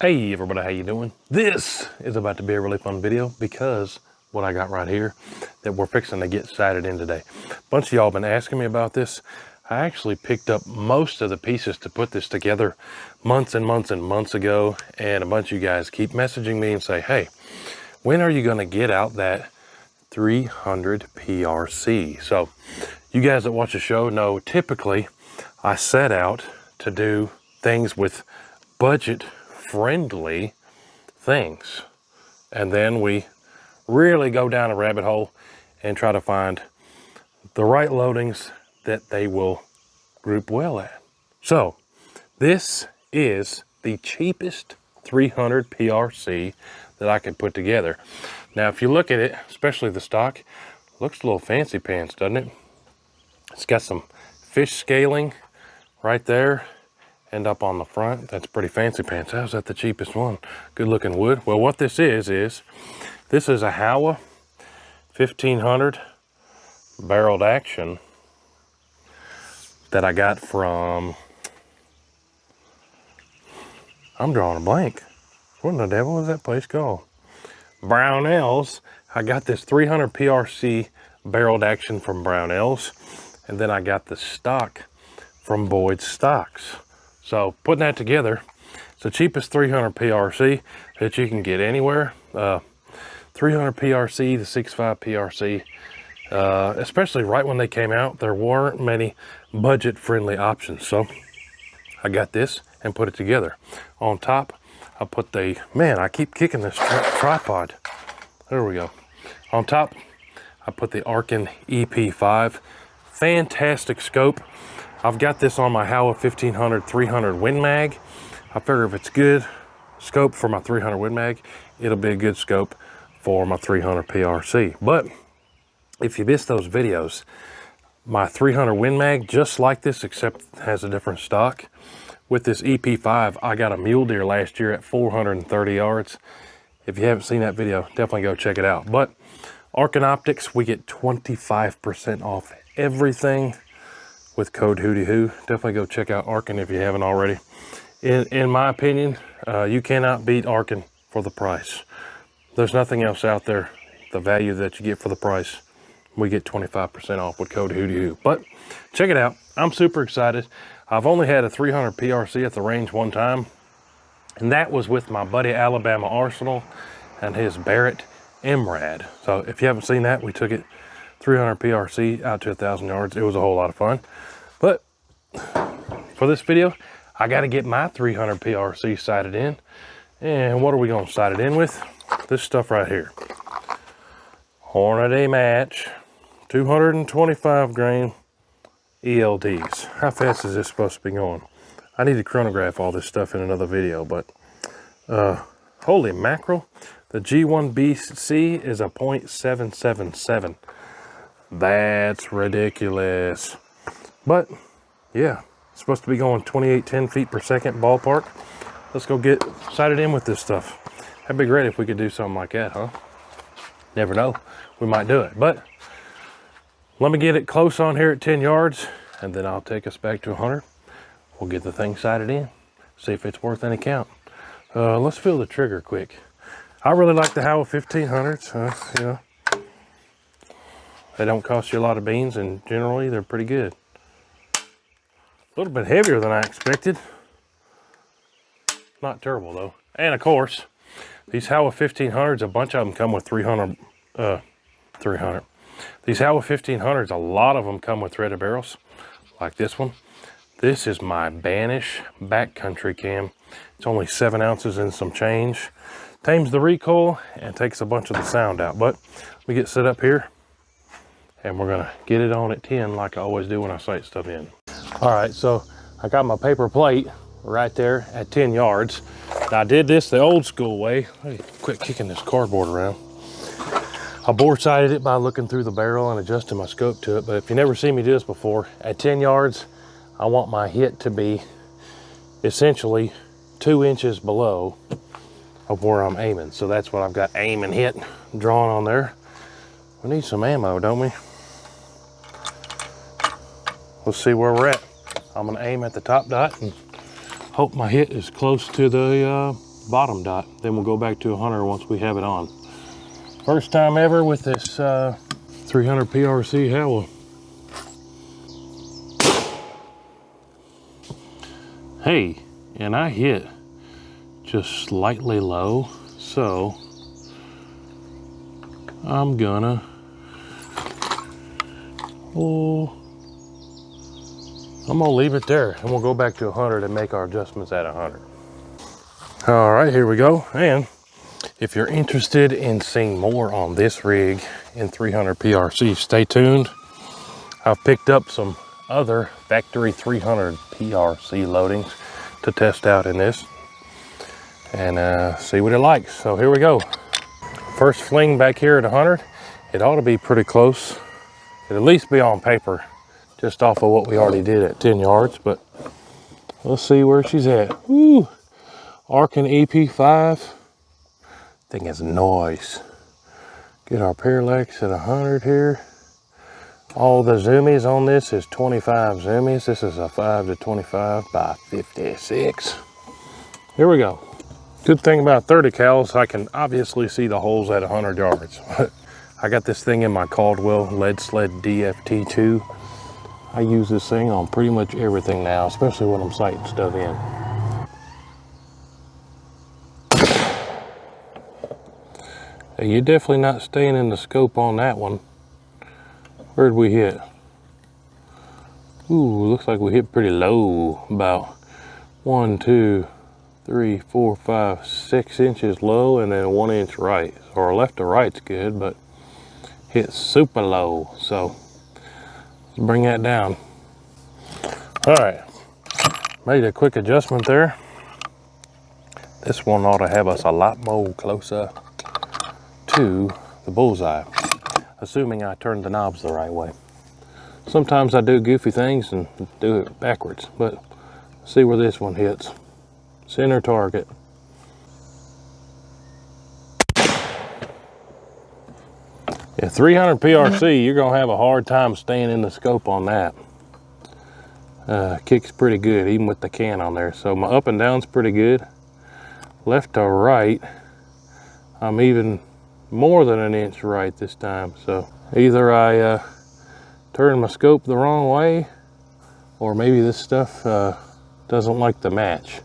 Hey everybody, how you doing? This is about to be a really fun video because what I got right here that we're fixing to get sighted in today. A bunch of y'all been asking me about this. I actually picked up most of the pieces to put this together months and months and months ago, and a bunch of you guys keep messaging me and say, hey, when are you going to get out that 300 PRC? So you guys that watch the show know typically I set out to do things with budget friendly things, and then we really go down a rabbit hole and try to find the right loadings that they will group well at. So this is the cheapest 300 PRC that I could put together. Now if you look at it, especially the stock, looks a little fancy pants, doesn't it? It's got some fish scaling right there and up on the front. That's pretty fancy pants. How's that the cheapest one? Good looking wood. Well, what this is this is a Howa 1500 barreled action that I got from, I'm drawing a blank. What in the devil is that place called? Brownells. I got this 300 PRC barreled action from Brownells, and then I got the stock from Boyd's Stocks. So putting that together, it's the cheapest 300 PRC that you can get anywhere. 300 PRC, the 6.5 PRC, especially right when they came out, there weren't many budget-friendly options. So I got this and put it together. On top, I put the, man, I keep kicking this tripod. There we go. On top, I put the Arkin EP5. Fantastic scope. I've got this on my Howa 1500 300 Win Mag. I figure if it's good scope for my 300 Win Mag, it'll be a good scope for my 300 PRC. But if you missed those videos, my 300 Win Mag, just like this, except has a different stock. With this EP5, I got a mule deer last year at 430 yards. If you haven't seen that video, definitely go check it out. But Arkin Optics, we get 25% off everything with code WHOTEEWHO. Definitely go check out Arkin if you haven't already. In my opinion, you cannot beat Arkin for the price. There's nothing else out there, the value that you get for the price. We get 25% off with code WHOTEEWHO. But check it out. I'm super excited. I've only had a 300 PRC at the range one time, and that was with my buddy Alabama Arsenal and his Barrett MRAD. So if you haven't seen that, we took it 300 PRC out to 1,000 yards. It was a whole lot of fun. But for this video, I got to get my 300 PRC sighted in. And what are we going to sight it in with? This stuff right here. Hornady Match 225 grain ELDs. How fast is this supposed to be going? I need to chronograph all this stuff in another video, but holy mackerel. The G1BC is a .777. That's ridiculous. But yeah, it's supposed to be going 2810 feet per second ballpark. Let's go get sighted in with this stuff. That'd be great if we could do something like that, huh? Never know, we might do it. But let me get it close on here at 10 yards, and then I'll take us back to 100. We'll get the thing sighted in, see if it's worth any count. Let's feel the trigger quick. I really like the Howa 1500s, you know. They don't cost you a lot of beans, and generally they're pretty good. A little bit heavier than I expected. Not terrible though. And of course, these Howa 1500s, a bunch of them come with 300. These Howa 1500s, a lot of them come with threaded barrels, like this one. This is my Banish backcountry cam. It's only 7 ounces and some change. Tames the recoil and takes a bunch of the sound out. But we get set up here, and we're gonna get it on at 10 like I always do when I sight stuff in. All right, so I got my paper plate right there at 10 yards. Now, I did this the old school way. Let me quit kicking this cardboard around. I bore sighted it by looking through the barrel and adjusting my scope to it. But if you never seen me do this before, at 10 yards, I want my hit to be essentially 2 inches below of where I'm aiming. So that's what I've got aim and hit drawn on there. We need some ammo, don't we? Let's see where we're at. I'm gonna aim at the top dot and hope my hit is close to the bottom dot. Then we'll go back to 100 once we have it on. First time ever with this 300 PRC Howell. Hey, and I hit just slightly low, so I'm gonna, I'm gonna leave it there, and we'll go back to 100 and make our adjustments at 100. All right, here we go. And if you're interested in seeing more on this rig in 300 PRC, stay tuned. I've picked up some other factory 300 PRC loadings to test out in this and see what it likes. So here we go. First fling back here at 100. It ought to be pretty close. It'll at least be on paper, just off of what we already did at 10 yards, but let's see where she's at. Woo! Arkin EP5. Thing is noise. Get our parallax at 100 here. All the zoomies on this is 25 zoomies. This is a 5 to 25 by 56. Here we go. Good thing about 30 cals, I can obviously see the holes at 100 yards. I got this thing in my Caldwell Lead Sled DFT2. I use this thing on pretty much everything now, especially when I'm sighting stuff in. You're definitely not staying in the scope on that one. Where'd we hit? Ooh, looks like we hit pretty low. About 1, 2, 3, 4, 5, 6 inches low, and then 1 inch right. So our left to right's good, but hit super low. So let's bring that down. All right, made a quick adjustment there. This one ought to have us a lot more closer to the bullseye, assuming I turn the knobs the right way. Sometimes I do goofy things and do it backwards, but see where this one hits. Center target. Yeah, 300 PRC, you're gonna have a hard time staying in the scope on that. Kicks pretty good, even with the can on there. So my up and down's pretty good. Left to right, I'm even more than 1 inch right this time. So either I turn my scope the wrong way, or maybe this stuff doesn't like the match.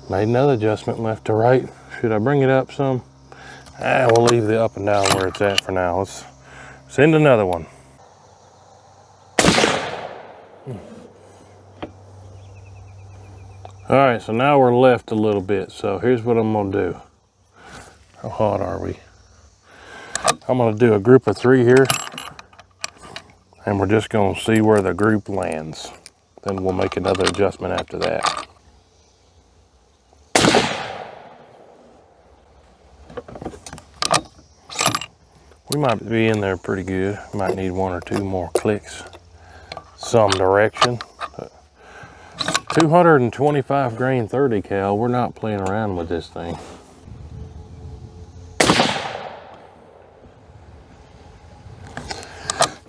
Made another adjustment left to right. Should I bring it up some? We'll leave the up and down where it's at for now. Let's send another one. All right, so now we're left a little bit. So here's what I'm gonna do. How hot are we? I'm gonna do a group of 3 here, and we're just gonna see where the group lands. Then we'll make another adjustment after that. We might be in there pretty good. Might need 1 or 2 more clicks some direction. But 225 grain 30 cal, we're not playing around with this thing.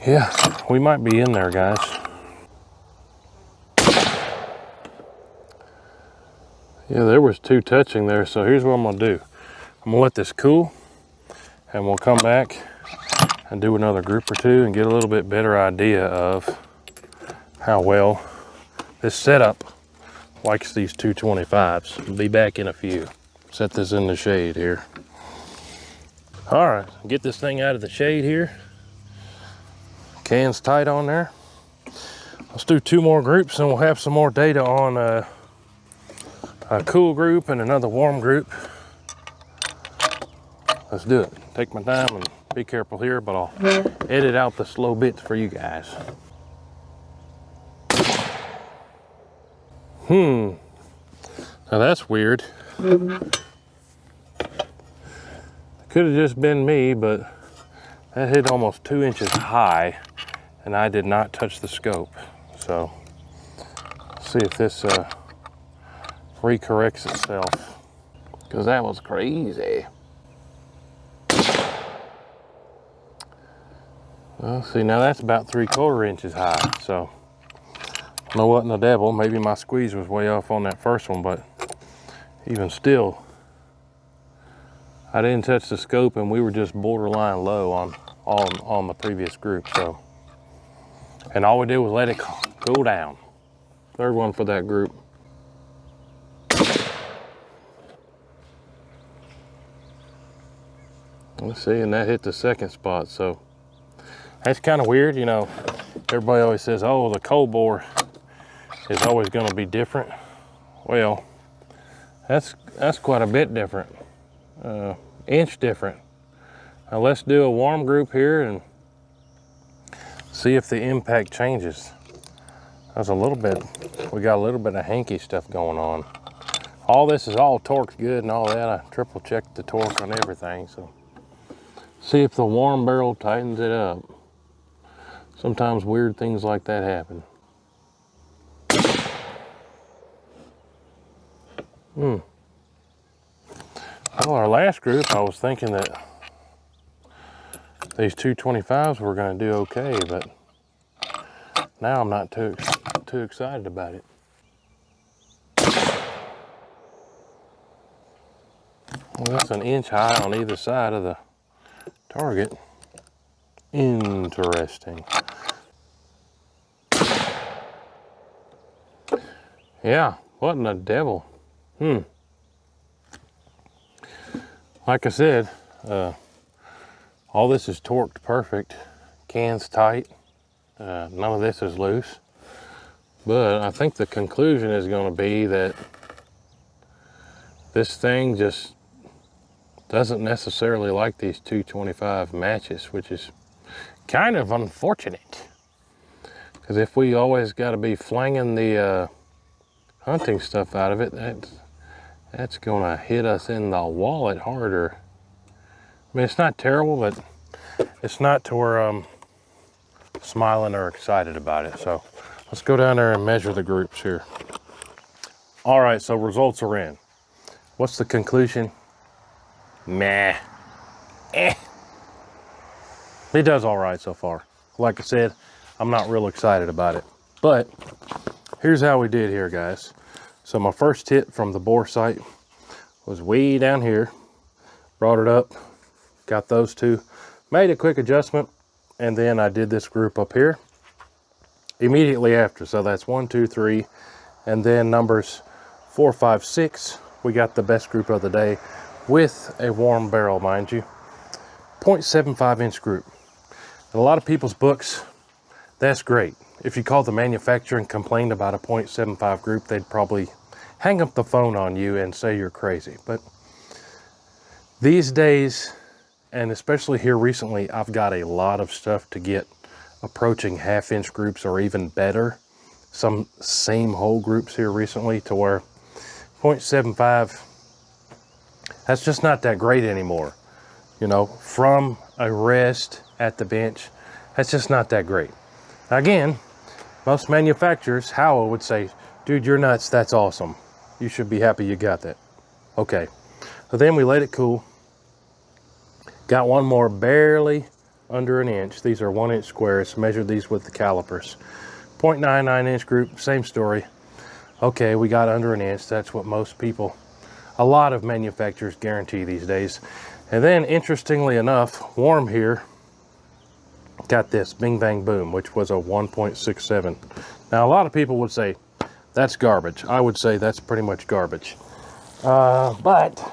Yeah, we might be in there, guys. Yeah, there was 2 touching there, so here's what I'm gonna do. I'm gonna let this cool, and we'll come back and do another group or 2 and get a little bit better idea of how well this setup likes these 225s. I'll be back in a few. Set this in the shade here. All right, get this thing out of the shade here. Can's tight on there. Let's do 2 more groups and we'll have some more data on a cool group and another warm group. Let's do it. Take my time and be careful here, but I'll edit out the slow bits for you guys. Now that's weird. Could have just been me, but that hit almost 2 inches high and I did not touch the scope. So let's see if this recorrects itself, because that was crazy. Well, see, now that's about 3/4 inches high. So I don't know what in the devil, maybe my squeeze was way off on that first one, but even still, I didn't touch the scope, and we were just borderline low on the previous group. So, and all we did was let it cool down. Third one for that group. Let's see, and that hit the second spot. So that's kind of weird, you know. Everybody always says, oh, the cold bore is always going to be different. Well, that's quite a bit different, inch different. Now let's do a warm group here and see if the impact changes. There's a little bit, we got a little bit of hanky stuff going on. All this is all torqued good and all that. I triple checked the torque on everything, so see if the warm barrel tightens it up. Sometimes weird things like that happen. Well, our last group, I was thinking that these 225s were going to do okay, but now I'm not too excited about it. Well, that's an inch high on either side of the target. Interesting. Yeah, what in the devil? Like I said, all this is torqued perfect. Can's tight. None of this is loose. But I think the conclusion is going to be that this thing just doesn't necessarily like these 225 matches, which is kind of unfortunate. Because if we always got to be flanging the hunting stuff out of it, that's going to hit us in the wallet harder. I mean, it's not terrible, but it's not to where I'm smiling or excited about it. So let's go down there and measure the groups here. All right, so results are in. What's the conclusion? Meh. It does all right so far. Like I said, I'm not real excited about it. But here's how we did here, guys. So my first hit from the bore sight was way down here. Brought it up, got those two, made a quick adjustment, and then I did this group up here immediately after. So that's 1, 2, 3, and then numbers 4, 5, 6. We got the best group of the day with a warm barrel, mind you. 0.75 inch group. In a lot of people's books, that's great. If you called the manufacturer and complained about a 0.75 group, they'd probably hang up the phone on you and say you're crazy. But these days, and especially here recently, I've got a lot of stuff to get approaching half-inch groups or even better. Some same hole groups here recently to where 0.75, that's just not that great anymore. You know, from a rest at the bench, that's just not that great. Again, most manufacturers, Howell would say, dude, you're nuts, that's awesome. You should be happy you got that. Okay, so then we let it cool. Got one more barely under an inch. These are 1 inch squares. Measured these with the calipers. 0.99 inch group, same story. Okay, we got under an inch. That's what most people, a lot of manufacturers guarantee these days. And then interestingly enough, warm here, got this bing bang boom, which was a 1.67. Now a lot of people would say that's garbage. I would say that's pretty much garbage. But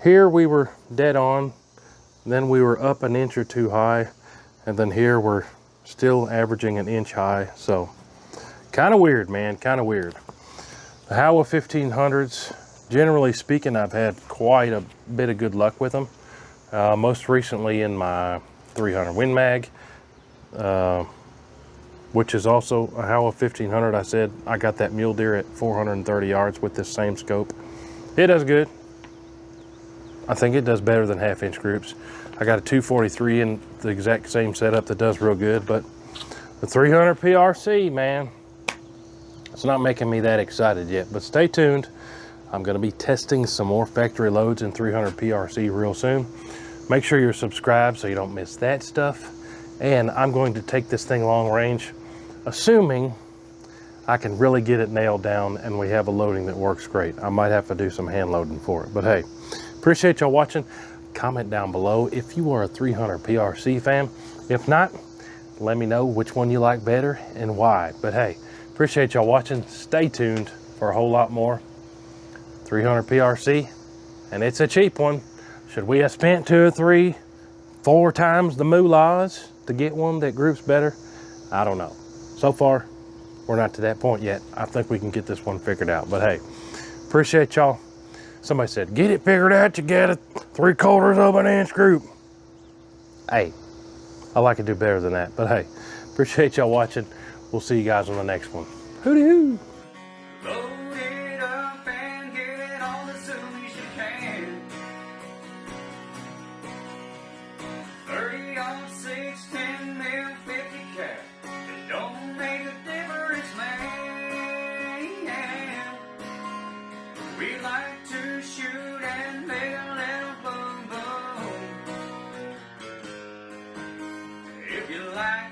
here we were dead on. Then we were up an inch or two high, and then here we're still averaging an inch high. So kind of weird, man, kind of weird. The Howa 1500s, generally speaking, I've had quite a bit of good luck with them. Most recently in my 300 Win Mag, which is also a Howa 1500. I said I got that mule deer at 430 yards with this same scope. It does good. I think it does better than half-inch groups. I got a 243 in the exact same setup that does real good, but the 300 PRC, man, it's not making me that excited yet. But stay tuned. I'm going to be testing some more factory loads in 300 PRC real soon. Make sure you're subscribed so you don't miss that stuff. And I'm going to take this thing long range, assuming I can really get it nailed down and we have a loading that works great. I might have to do some hand loading for it, but hey, Appreciate y'all watching. Comment down below if you are a 300 PRC fan. If not, let me know which one you like better and why. But hey, appreciate y'all watching. Stay tuned for a whole lot more. 300 PRC, and it's a cheap one. Should we have spent 2 or 3, 4 times the moolahs to get one that groups better? I don't know. So far, we're not to that point yet. I think we can get this one figured out. But hey, appreciate y'all. Somebody said, get it figured out, you get a 3/4 of an inch group. Hey, I like to do better than that. But hey, appreciate y'all watching. We'll see you guys on the next one. Hooty hoo. Load it up and get it on as soon as you can. 30 on 6, 10 mil, 50 cal. It don't make a difference, man. We like to shoot and make a little boom boom. If you like